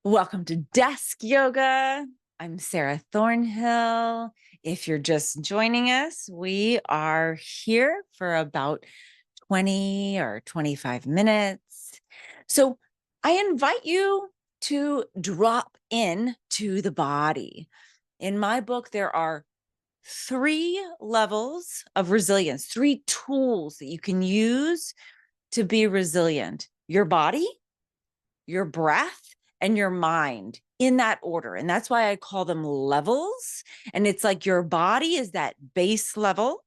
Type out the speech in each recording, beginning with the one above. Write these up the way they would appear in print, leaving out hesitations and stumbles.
Welcome to Desk Yoga. I'm Sara Thornhill. If you're just joining us, we are here for about 20 or 25 minutes. So I invite you to drop in to the body. In my book, there are 3 levels of resilience, 3 tools that you can use to be resilient: your body, your breath, and your mind, in that order. And that's why I call them levels. And it's like your body is that base level.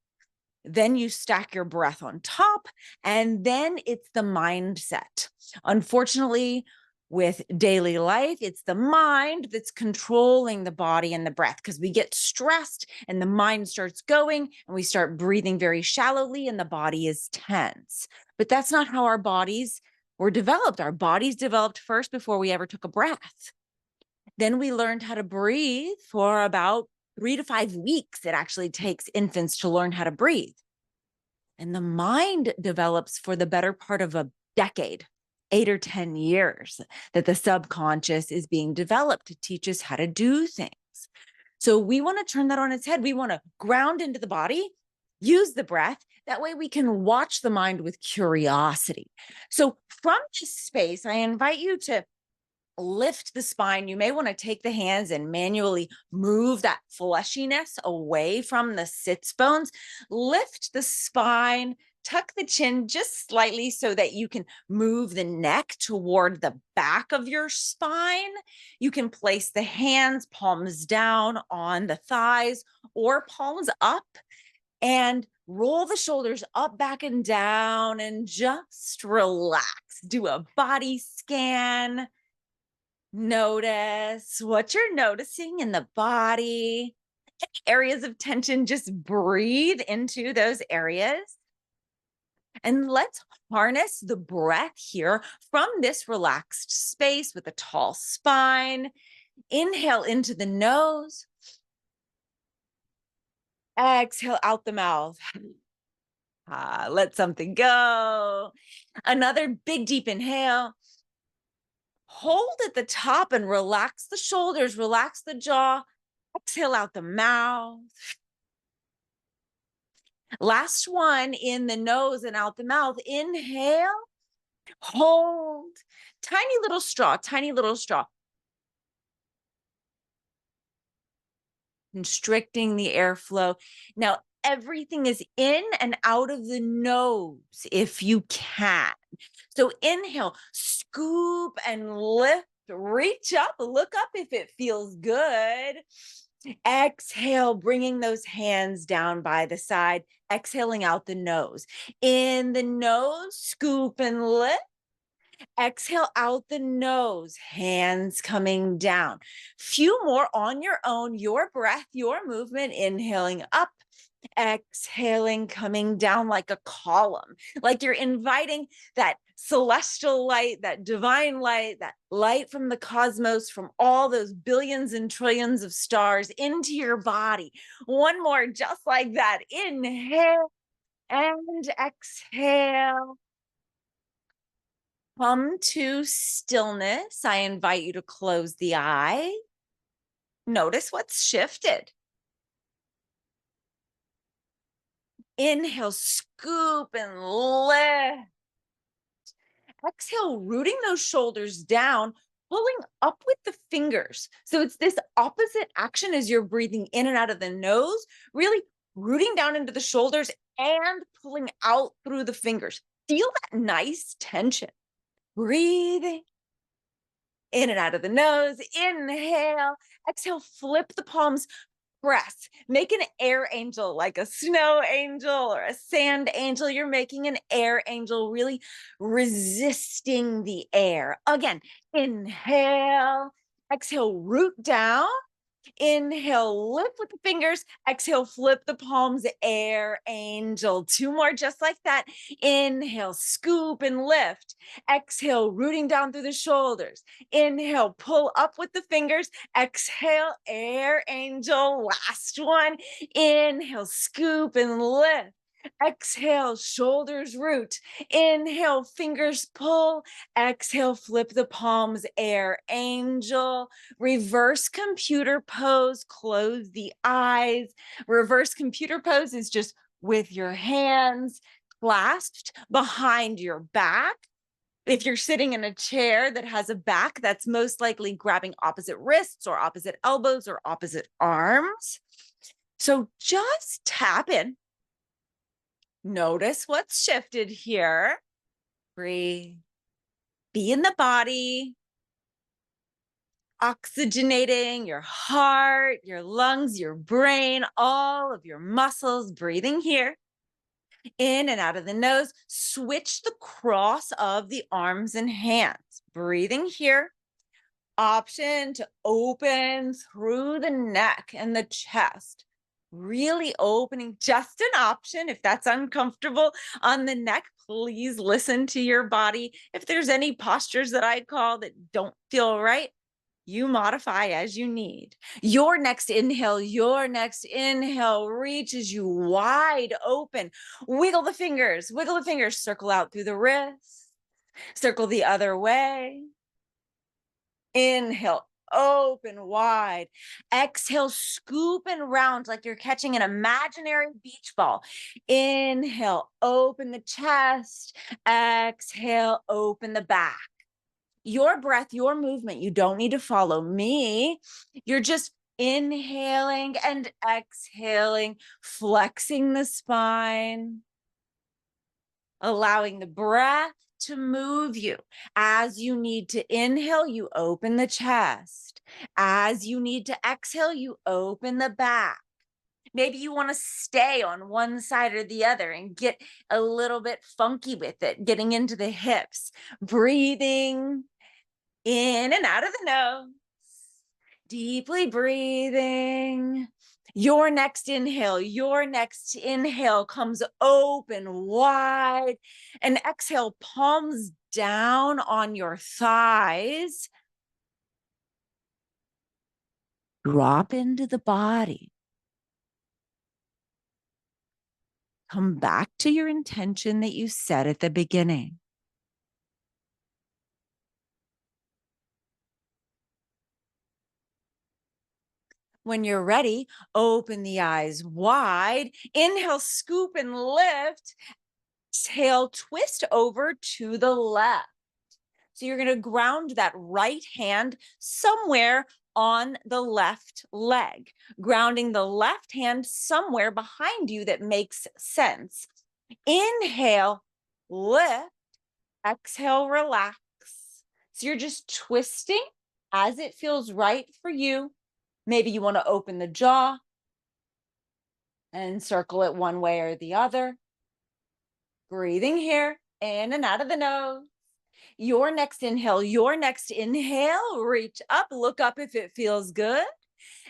Then you stack your breath on top, and then it's the mindset. Unfortunately, with daily life, it's the mind that's controlling the body and the breath, because we get stressed and the mind starts going and we start breathing very shallowly and the body is tense. But that's not how our bodies were developed. Our bodies developed first before we ever took a breath. Then we learned how to breathe for about 3 to 5 weeks. It actually takes infants to learn how to breathe. And the mind develops for the better part of a decade, 8 or 10 years, that the subconscious is being developed to teach us how to do things. So we want to turn that on its head. We want to ground into the body, use the breath. That way we can watch the mind with curiosity. So from this space, I invite you to lift the spine. You may want to take the hands and manually move that fleshiness away from the sits bones. Lift the spine, tuck the chin just slightly so that you can move the neck toward the back of your spine. You can place the hands, palms down on the thighs or palms up, and roll the shoulders up, back, and down, and just relax. Do a body scan. Notice what you're noticing in the body. Any areas of tension, just breathe into those areas. And let's harness the breath here from this relaxed space with a tall spine. Inhale into the nose. Exhale out the mouth. Let something go. Another big, deep inhale. Hold at the top and relax the shoulders, relax the jaw. Exhale out the mouth. Last one, in the nose and out the mouth. Inhale, hold. Tiny little straw, tiny little straw. Constricting the airflow. Now, everything is in and out of the nose if you can. So inhale, scoop and lift, reach up, look up if it feels good. Exhale, bringing those hands down by the side, exhaling out the nose. In the nose, scoop and lift. Exhale out the nose, hands coming down. Few more on your own, your breath, your movement. Inhaling up, exhaling, coming down like a column, like you're inviting that celestial light, that divine light, that light from the cosmos, from all those billions and trillions of stars into your body. One more, just like that. Inhale and exhale. Come to stillness. I invite you to close the eye. Notice what's shifted. Inhale, scoop and lift. Exhale, rooting those shoulders down, pulling up with the fingers. So it's this opposite action as you're breathing in and out of the nose, really rooting down into the shoulders and pulling out through the fingers. Feel that nice tension. Breathing in and out of the nose. Inhale, exhale, flip the palms, press. Make an air angel, like a snow angel or a sand angel. You're making an air angel, really resisting the air. Again, inhale, exhale, root down. Inhale, lift with the fingers. Exhale, flip the palms, air angel. 2 more just like that. Inhale, scoop and lift. Exhale, rooting down through the shoulders. Inhale, pull up with the fingers. Exhale, air angel. Last one. Inhale, scoop and lift. Exhale, shoulders root. Inhale, fingers pull. Exhale, flip the palms, air angel. Reverse computer pose, close the eyes. Reverse computer pose is just with your hands clasped behind your back. If you're sitting in a chair that has a back, that's most likely grabbing opposite wrists or opposite elbows or opposite arms. So just tap in. Notice what's shifted here. Breathe. Be in the body, oxygenating your heart, your lungs, your brain, all of your muscles, breathing here. In and out of the nose. Switch the cross of the arms and hands. Breathing here. Option to open through the neck and the chest. Really opening, just an option. If that's uncomfortable on the neck, please listen to your body. If there's any postures that I call that don't feel right, you modify as you need. Your next inhale reaches you wide open. Wiggle the fingers, circle out through the wrists, circle the other way. Inhale, open wide. Exhale, scoop and round like you're catching an imaginary beach ball. Inhale, open the chest. Exhale, open the back. Your breath, your movement, you don't need to follow me. You're just inhaling and exhaling, flexing the spine, allowing the breath to move you. As you need to inhale, you open the chest. As you need to exhale, you open the back. Maybe you want to stay on one side or the other and get a little bit funky with it, getting into the hips, breathing in and out of the nose, deeply breathing. Your next inhale comes open wide, and exhale, palms down on your thighs. Drop into the body. Come back to your intention that you set at the beginning. When you're ready, open the eyes wide. Inhale, scoop and lift. Exhale, twist over to the left. So you're going to ground that right hand somewhere on the left leg, grounding the left hand somewhere behind you that makes sense. Inhale, lift. Exhale, relax. So you're just twisting as it feels right for you. Maybe you want to open the jaw and circle it one way or the other. Breathing here, in and out of the nose. Your next inhale, reach up, look up if it feels good.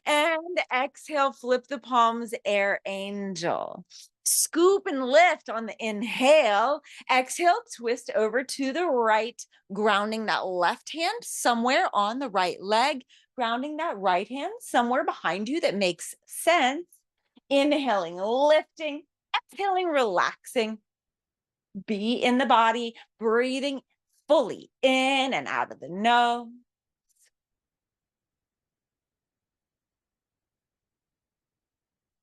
And exhale, flip the palms, air angel. Scoop and lift on the inhale. Exhale, twist over to the right, grounding that left hand somewhere on the right leg, grounding that right hand somewhere behind you that makes sense. Inhaling, lifting, exhaling, relaxing. Be in the body, breathing fully in and out of the nose.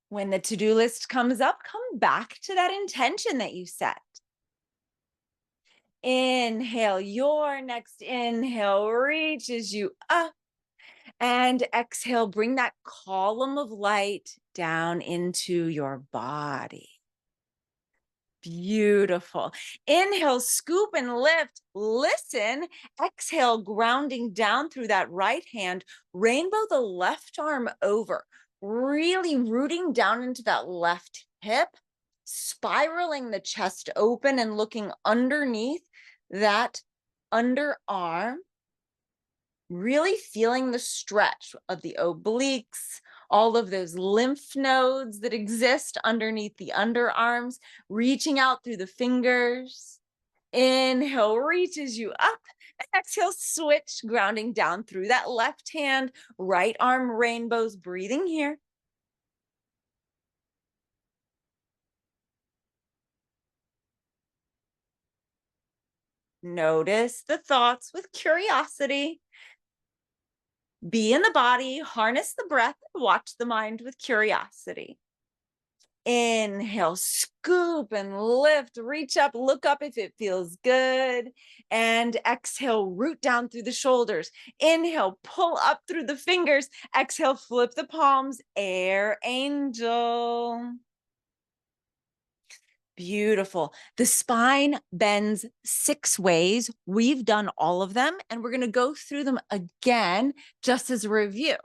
When the to-do list comes up, come back to that intention that you set. Inhale, your next inhale reaches you up. And exhale, bring that column of light down into your body. Beautiful. Inhale, scoop and lift. Listen. Exhale, grounding down through that right hand. Rainbow the left arm over. Really rooting down into that left hip. Spiraling the chest open and looking underneath that underarm. Really feeling the stretch of the obliques, all of those lymph nodes that exist underneath the underarms, reaching out through the fingers. Inhale reaches you up. Exhale, switch, grounding down through that left hand, right arm rainbows, breathing here. Notice the thoughts with curiosity. Be in the body, harness the breath, and watch the mind with curiosity. Inhale, scoop and lift, reach up, look up if it feels good. And exhale, root down through the shoulders. Inhale, pull up through the fingers. Exhale, flip the palms, air angel. Beautiful. The spine bends 6 ways. We've done all of them, and we're going to go through them again just as a review.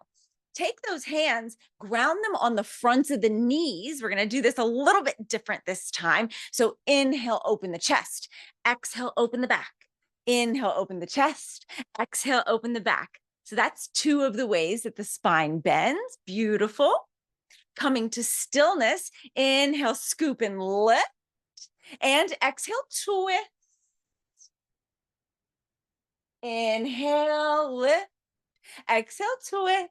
Take those hands, ground them on the fronts of the knees. We're going to do this a little bit different this time. So inhale, open the chest. Exhale, open the back. Inhale, open the chest. Exhale, open the back. So that's 2 of the ways that the spine bends. Beautiful. Coming to stillness. Inhale, scoop and lift. And exhale, twist. Inhale, lift. Exhale, twist.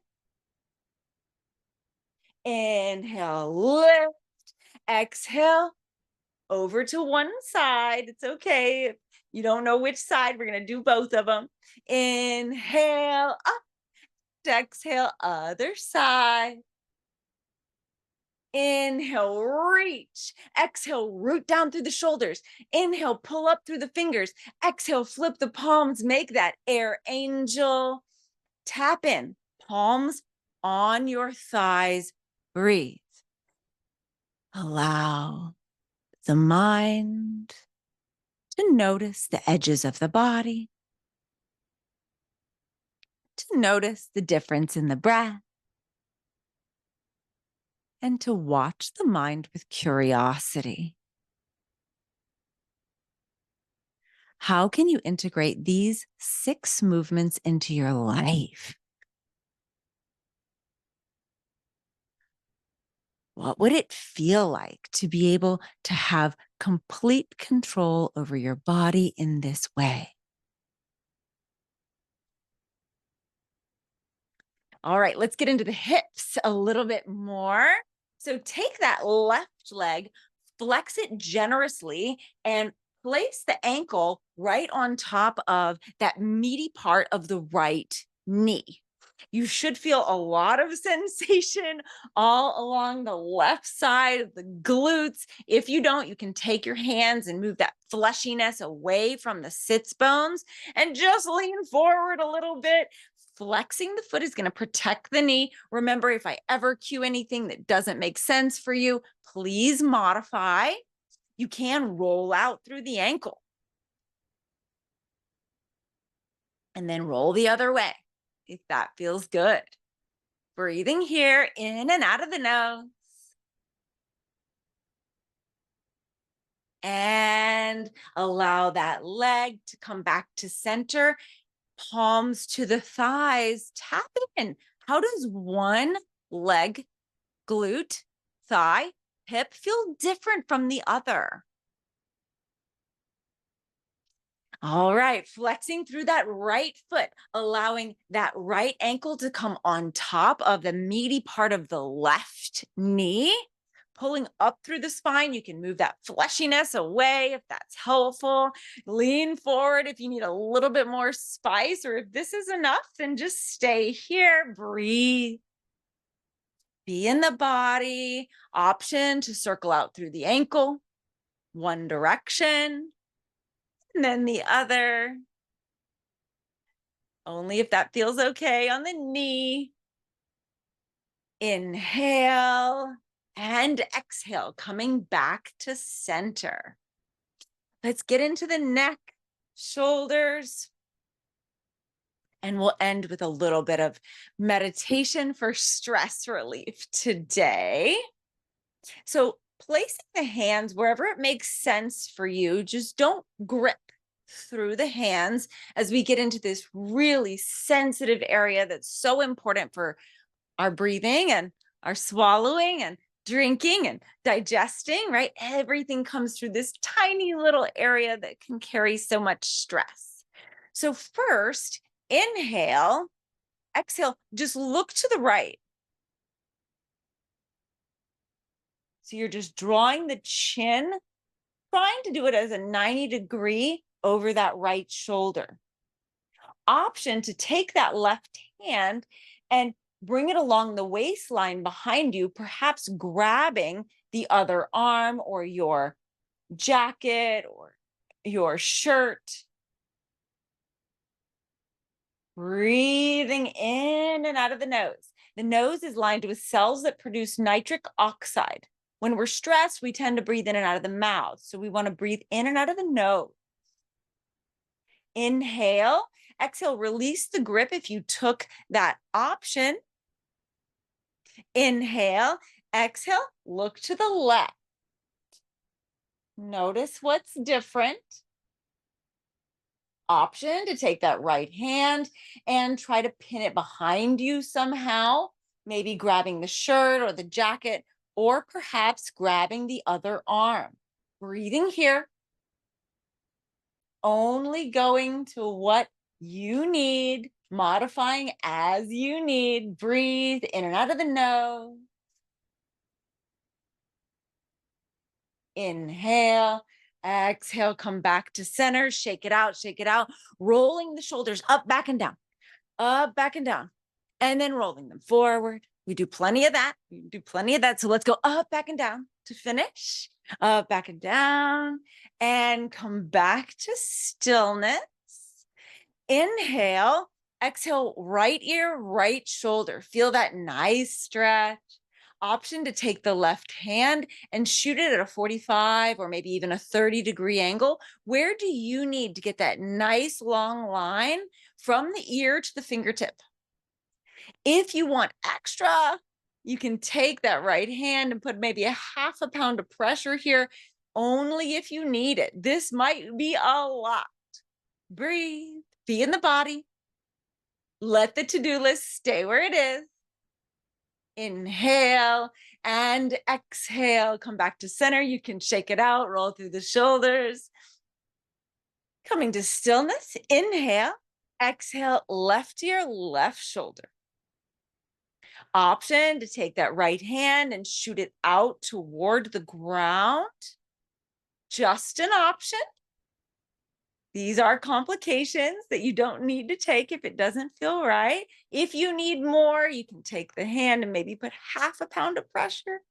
Inhale, lift. Exhale, over to one side. It's okay if you don't know which side. We're going to do both of them. Inhale, up. Exhale, other side. Inhale, reach. Exhale, root down through the shoulders. Inhale, pull up through the fingers. Exhale, flip the palms. Make that air angel. Tap in, palms on your thighs. Breathe. Allow the mind to notice the edges of the body, to notice the difference in the breath, and to watch the mind with curiosity. How can you integrate these 6 movements into your life? What would it feel like to be able to have complete control over your body in this way? All right, let's get into the hips a little bit more. So take that left leg, flex it generously, and place the ankle right on top of that meaty part of the right knee. You should feel a lot of sensation all along the left side of the glutes. If you don't, you can take your hands and move that fleshiness away from the sits bones and just lean forward a little bit. Flexing the foot is going to protect the knee. Remember, if I ever cue anything that doesn't make sense for you, please modify. You can roll out through the ankle and then roll the other way if that feels good. Breathing here in and out of the nose. And allow that leg to come back to center. Palms to the thighs. Tap in. How does one leg, glute, thigh, hip feel different from the other? All right, flexing through that right foot, allowing that right ankle to come on top of the meaty part of the left knee, pulling up through the spine. You can move that fleshiness away if that's helpful. Lean forward if you need a little bit more spice, or if this is enough, then just stay here. Breathe. Be in the body. Option to circle out through the ankle, one direction, and then the other. Only if that feels okay on the knee. Inhale and exhale, coming back to center. Let's get into the neck, shoulders, and we'll end with a little bit of meditation for stress relief today. So placing the hands wherever it makes sense for you, just don't grip through the hands as we get into this really sensitive area that's so important for our breathing and our swallowing and drinking and digesting, right? Everything comes through this tiny little area that can carry so much stress. So first, inhale, exhale, just look to the right. So you're just drawing the chin, trying to do it as a 90-degree over that right shoulder. Option to take that left hand and bring it along the waistline behind you, perhaps grabbing the other arm or your jacket or your shirt. Breathing in and out of the nose. The nose is lined with cells that produce nitric oxide. When we're stressed, we tend to breathe in and out of the mouth. So we want to breathe in and out of the nose. Inhale, exhale, release the grip if you took that option. Inhale, exhale, look to the left. Notice what's different. Option to take that right hand and try to pin it behind you somehow, maybe grabbing the shirt or the jacket, or perhaps grabbing the other arm. Breathing here, only going to what you need, modifying as you need. Breathe in and out of the nose. Inhale, exhale, come back to center, shake it out, rolling the shoulders up, back and down, up, back and down, and then rolling them forward. We do plenty of that. So let's go up, back and down to finish. Up, back and down, and come back to stillness. Inhale, exhale, right ear, right shoulder. Feel that nice stretch. Option to take the left hand and shoot it at a 45 or maybe even a 30-degree angle. Where do you need to get that nice long line from the ear to the fingertip? If you want extra, you can take that right hand and put maybe a half a pound of pressure here, only if you need it. This might be a lot. Breathe, be in the body. Let the to-do list stay where it is. Inhale and exhale. Come back to center. You can shake it out, roll through the shoulders. Coming to stillness. Inhale, exhale, left ear, left shoulder. Option to take that right hand and shoot it out toward the ground. Just an option. These are complications that you don't need to take if it doesn't feel right. If you need more, you can take the hand and maybe put half a pound of pressure.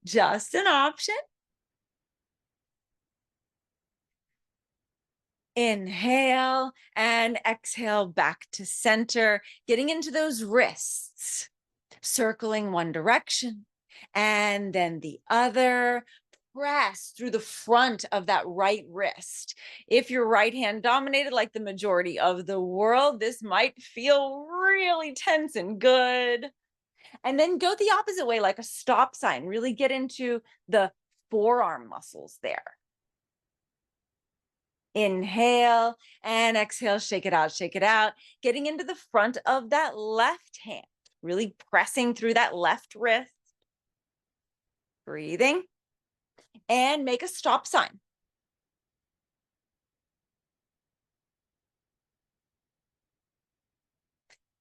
Just an option. Inhale and exhale back to center, getting into those wrists, circling one direction and then the other. Press through the front of that right wrist. If you're right hand dominated like the majority of the world, this might feel really tense and good. And then go the opposite way, like a stop sign. Really get into the forearm muscles there. Inhale and exhale, shake it out, getting into the front of that left hand, really pressing through that left wrist. Breathing. And make a stop sign.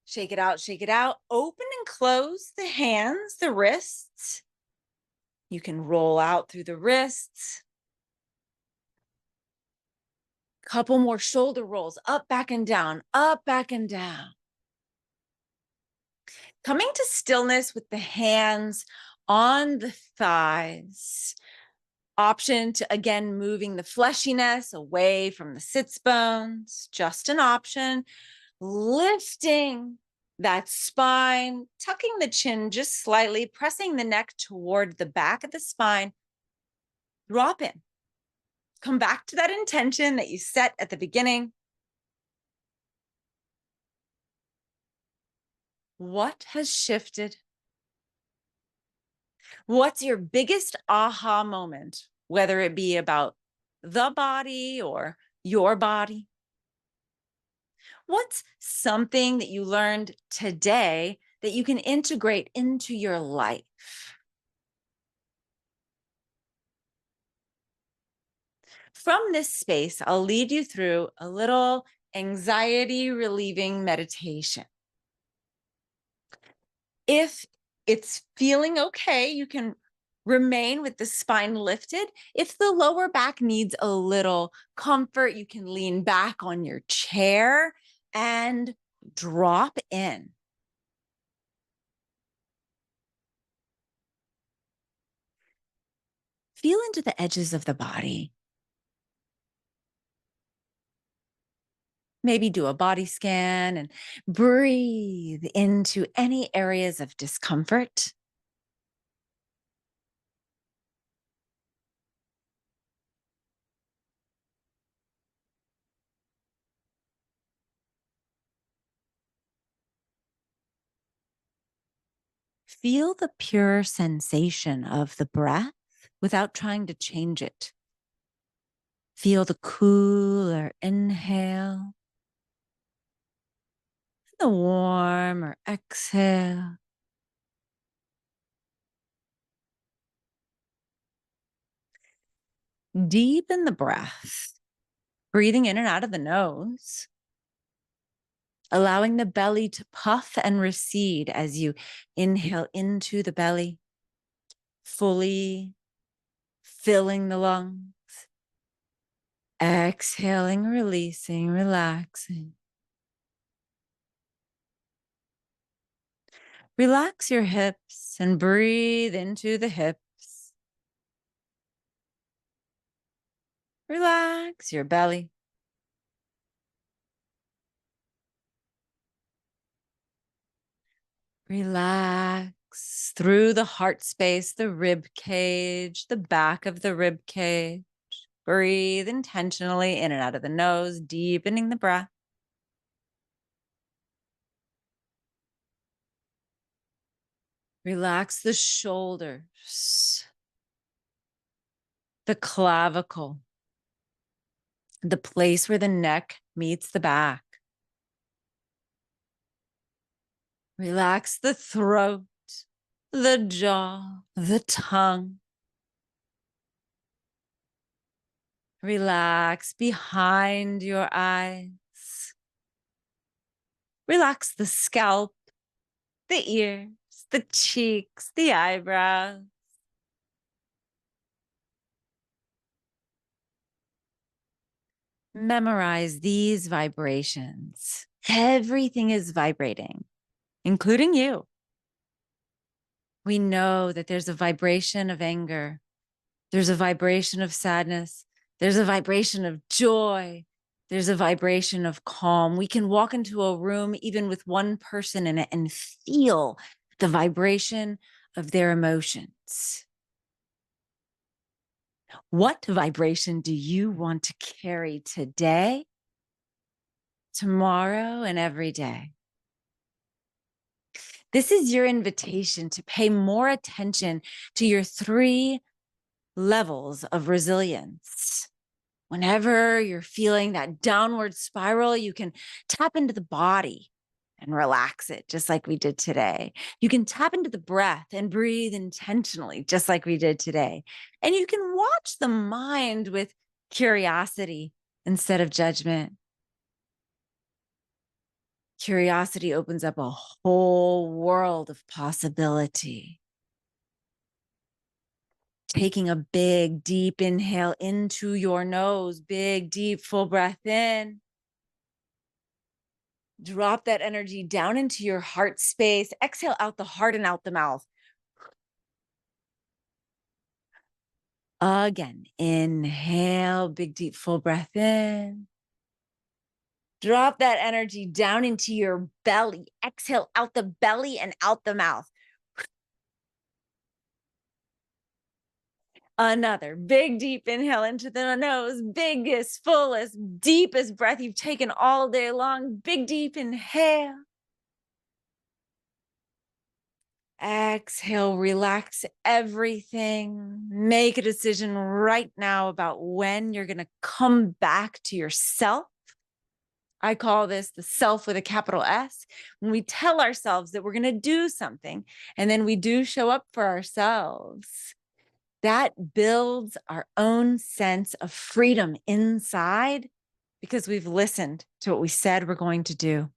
Shake it out. Open and close the hands, the wrists. You can roll out through the wrists. Couple more shoulder rolls, up, back, and down, up, back, and down. Coming to stillness with the hands on the thighs. Option to, again, moving the fleshiness away from the sits bones. Just an option. Lifting that spine, tucking the chin just slightly, pressing the neck toward the back of the spine. Drop in. Come back to that intention that you set at the beginning. What has shifted? What's your biggest aha moment, whether it be about the body or your body? What's something that you learned today that you can integrate into your life? From this space, I'll lead you through a little anxiety relieving meditation. If it's feeling okay, you can Remain with the spine lifted. If the lower back needs a little comfort, you can lean back on your chair and drop in. Feel into the edges of the body. Maybe do a body scan and breathe into any areas of discomfort. Feel the pure sensation of the breath without trying to change it. Feel the cooler inhale, the warmer exhale. Deepen the breath, breathing in and out of the nose, allowing the belly to puff and recede as you inhale into the belly, fully filling the lungs. Exhaling, releasing, relaxing. Relax your hips and breathe into the hips. Relax your belly. Relax through the heart space, the rib cage, the back of the rib cage. Breathe intentionally in and out of the nose, deepening the breath. Relax the shoulders, the clavicle, the place where the neck meets the back. Relax the throat, the jaw, the tongue. Relax behind your eyes. Relax the scalp, the ears, the cheeks, the eyebrows. Memorize these vibrations. Everything is vibrating, including you. We know that there's a vibration of anger. There's a vibration of sadness. There's a vibration of joy. There's a vibration of calm. We can walk into a room, even with one person in it, and feel the vibration of their emotions. What vibration do you want to carry today, tomorrow, and every day? This is your invitation to pay more attention to your 3 levels of resilience. Whenever you're feeling that downward spiral, you can tap into the body and relax it, just like we did today. You can tap into the breath and breathe intentionally, just like we did today. And you can watch the mind with curiosity instead of judgment. Curiosity opens up a whole world of possibility. Taking a big, deep inhale into your nose, big, deep, full breath in. Drop that energy down into your heart space. Exhale out the heart and out the mouth. Again, inhale, big, deep, full breath in. Drop that energy down into your belly. Exhale out the belly and out the mouth. Another big, deep inhale into the nose. Biggest, fullest, deepest breath you've taken all day long. Big, deep inhale. Exhale, relax everything. Make a decision right now about when you're going to come back to yourself. I call this the self with a capital S. When we tell ourselves that we're going to do something and then we do show up for ourselves, that builds our own sense of freedom inside because we've listened to what we said we're going to do.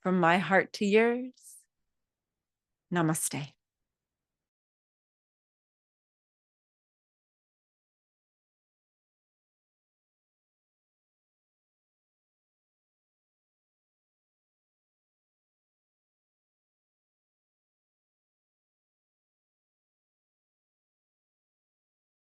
From my heart to yours, namaste.